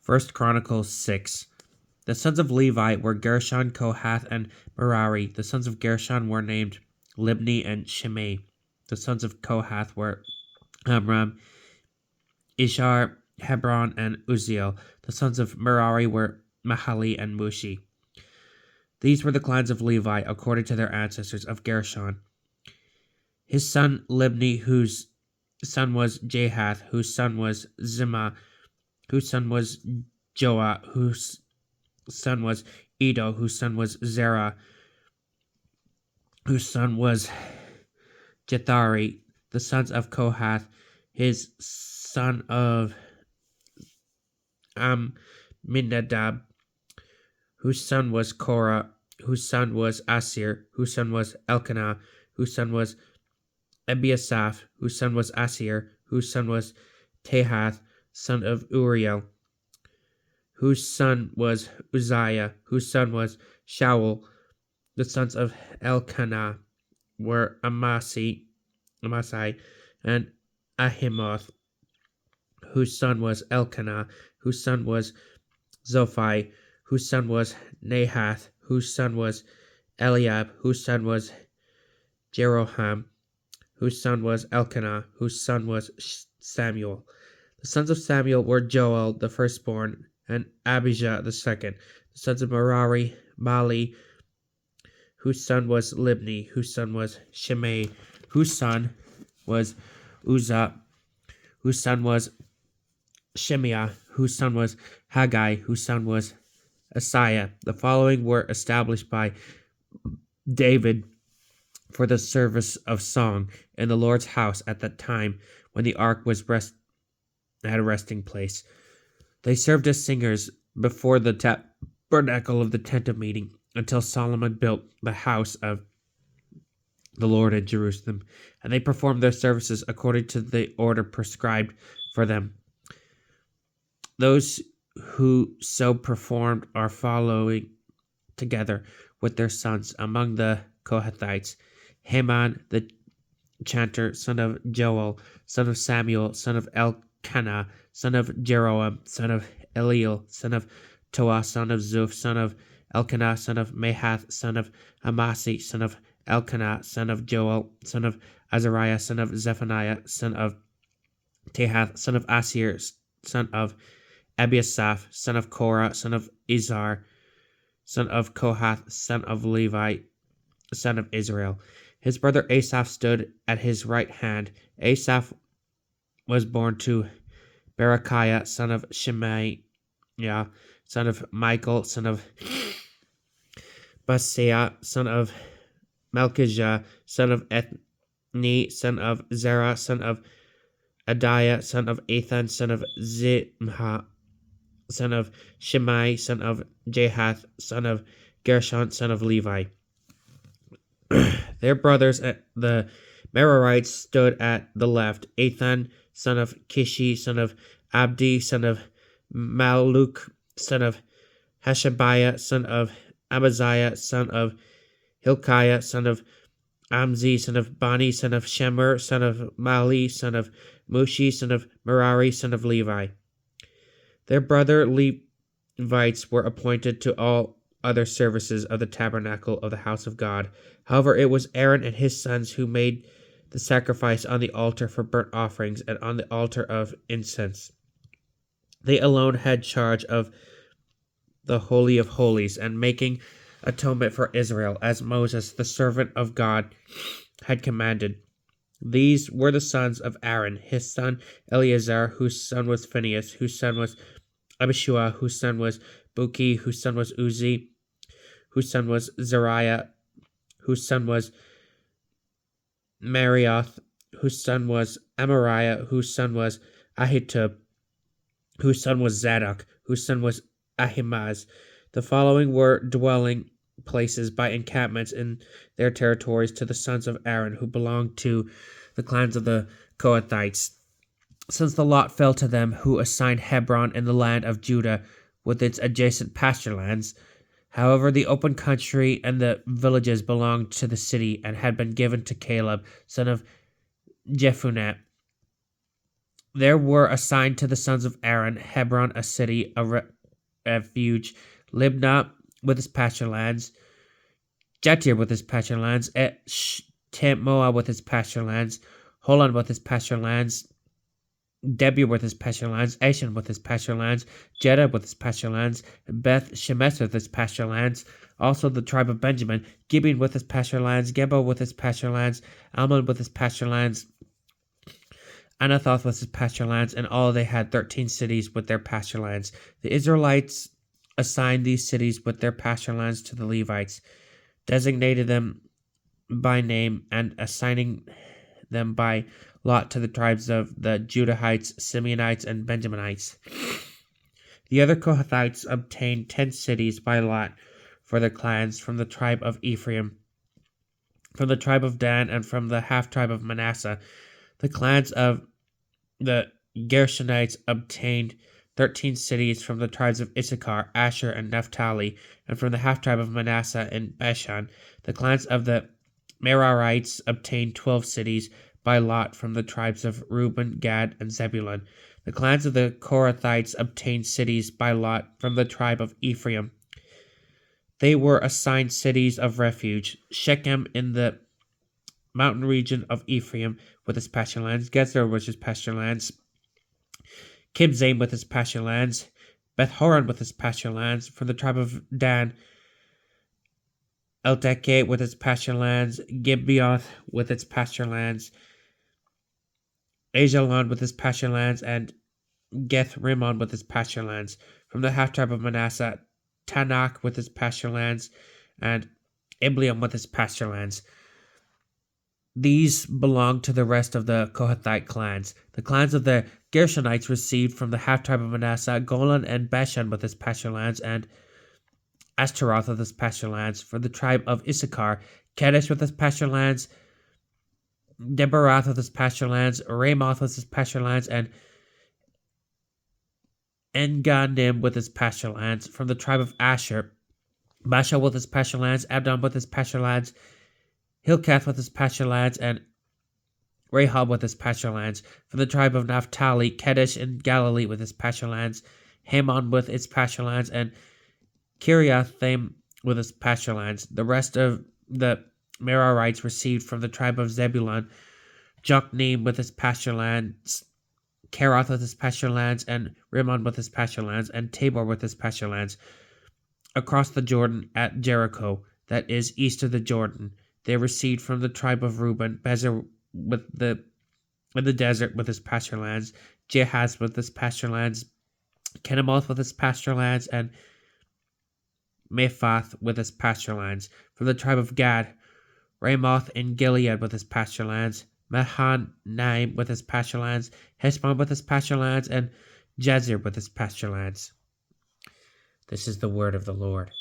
First Chronicles 6. The sons of Levi were Gershon, Kohath, and Merari. The sons of Gershon were named Libni and Shimei. The sons of Kohath were Amram, Ishar, Hebron, and Uzziel. The sons of Merari were Mahali and Mushi. These were the clans of Levi according to their ancestors of Gershon. His son Libni, whose son was Jahath, whose son was Zimah, whose son was Joah, whose son was Edo, whose son was Zerah, whose son was Jethari. The sons of Kohath, his son of Amminadab, whose son was Korah, whose son was Asir, whose son was Elkanah, whose son was Ebiasaph, whose son was Asir, whose son was Tahath, son of Uriel, whose son was Uzziah, whose son was Shaul. The sons of Elkanah were Amasai, and Ahimoth, whose son was Elkanah, whose son was Zophai, whose son was Nahath, whose son was Eliab, whose son was Jeroham, whose son was Elkanah, whose son was Samuel. The sons of Samuel were Joel, the firstborn, and Abijah, the second. The sons of Merari, Mali, whose son was Libni, whose son was Shimei, whose son was Uzzah, whose son was Shemiah, whose son was Haggai, whose son was Asaiah. The following were established by David for the service of song in the Lord's house at that time when the ark was at a resting place. They served as singers before the tabernacle of the tent of meeting until Solomon built the house of the Lord at Jerusalem, and they performed their services according to the order prescribed for them. Those who so performed are following together with their sons among the Kohathites: Heman the chanter, son of Joel, son of Samuel, son of Elkanah, son of Jeroam, son of Eliel, son of Toah, son of Zuph, son of Elkanah, son of Mahath, son of Amasi, son of Elkanah, son of Joel, son of Azariah, son of Zephaniah, son of Tahath, son of Asir, son of Ebiasaph, son of Korah, son of Izhar, son of Kohath, son of Levi, son of Israel. His brother Asaph stood at his right hand. Asaph was born to Berechiah, son of Shemaiah, son of Michael, son of Baaseiah, son of Malchijah, son of Ethni, son of Zerah, son of Adiah, son of Ethan, son of Zimha, son of Shimei, son of Jahath, son of Gershon, son of Levi. Their brothers, the Merarites, stood at the left: Ethan, son of Kishi, son of Abdi, son of Maluk, son of Hashabiah, son of Amaziah, son of Hilkiah, son of Amzi, son of Bani, son of Shemer, son of Mali, son of Mushi, son of Merari, son of Levi. Their brother Levites were appointed to all other services of the tabernacle of the house of God. However, it was Aaron and his sons who made the sacrifice on the altar for burnt offerings and on the altar of incense. They alone had charge of the Holy of Holies and making atonement for Israel, as Moses, the servant of God, had commanded. These were the sons of Aaron: his son Eleazar, whose son was Phinehas, whose son was Abishua, whose son was Buki, whose son was Uzi, whose son was Zariah, whose son was Marioth, whose son was Amariah, whose son was Ahitub, whose son was Zadok, whose son was Ahimaaz. The following were dwelling places by encampments in their territories to the sons of Aaron, who belonged to the clans of the Kohathites, since the lot fell to them, who assigned Hebron in the land of Judah with its adjacent pasture lands. However, the open country and the villages belonged to the city and had been given to Caleb, son of Jephunneh, There were assigned to the sons of Aaron Hebron, a city, a refuge, Libnah with its pasture lands, Jatir with its pasture lands, Temoa with its pasture lands, Holon with its pasture lands, Debir with his pasture lands, Ashan with his pasture lands, Jeddah with his pasture lands, Beth Shemesh with his pasture lands, also the tribe of Benjamin, Gibeon with his pasture lands, Geba with his pasture lands, Almon with his pasture lands, Anathoth with his pasture lands, and all they had 13 cities with their pasture lands. The Israelites assigned these cities with their pasture lands to the Levites, designated them by name, and assigning them by lot to the tribes of the Judahites, Simeonites, and Benjaminites. The other Kohathites obtained 10 cities by lot for their clans from the tribe of Ephraim, from the tribe of Dan, and from the half-tribe of Manasseh. The clans of the Gershonites obtained 13 cities from the tribes of Issachar, Asher, and Naphtali, and from the half-tribe of Manasseh in Bashan. The clans of the Merarites obtained 12 cities by lot from the tribes of Reuben, Gad, and Zebulun. The clans of the Korathites obtained cities by lot from the tribe of Ephraim. They were assigned cities of refuge: Shechem in the mountain region of Ephraim with its pasture lands, Gezer with its pasture lands, Kibzaim with its pasture lands, Beth Horon with its pasture lands, from the tribe of Dan, Eltekeh with its pasture lands, Gibeoth with its pasture lands, Ajalon with its pasture lands, and Geth Rimmon with its pasture lands. From the half tribe of Manasseh, Tanakh with its pasture lands, and Ibleam with its pasture lands. These belonged to the rest of the Kohathite clans. The clans of the Gershonites received from the half tribe of Manasseh Golan and Bashan with its pasture lands, and Ashtaroth with its pasture lands. For the tribe of Issachar, Kadesh with its pasture lands, Debarath with its pasture lands, Ramoth with its pasture lands, and Enganim with its pasture lands. From the tribe of Asher, Basha with its pasture lands, Abdon with its pasture lands, Hilkath with its pasture lands, and Rahab with its pasture lands. From the tribe of Naphtali, Kedesh in Galilee with its pasture lands, Hamon with its pasture lands, and Kiriathaim with its pasture lands. The rest of the Merarites received from the tribe of Zebulun, Jokneam with its pasture lands, Keroth with its pasture lands, and Rimmon with its pasture lands, and Tabor with its pasture lands. Across the Jordan at Jericho, that is, east of the Jordan, they received from the tribe of Reuben, Bezer in the desert with its pasture lands, Jehaz with its pasture lands, Kenamoth with its pasture lands, and Mephath with its pasture lands. From the tribe of Gad, Ramoth in Gilead with its pasture lands, Mahanaim with its pasture lands, Heshbon with its pasture lands, and Jazer with its pasture lands. This is the word of the Lord.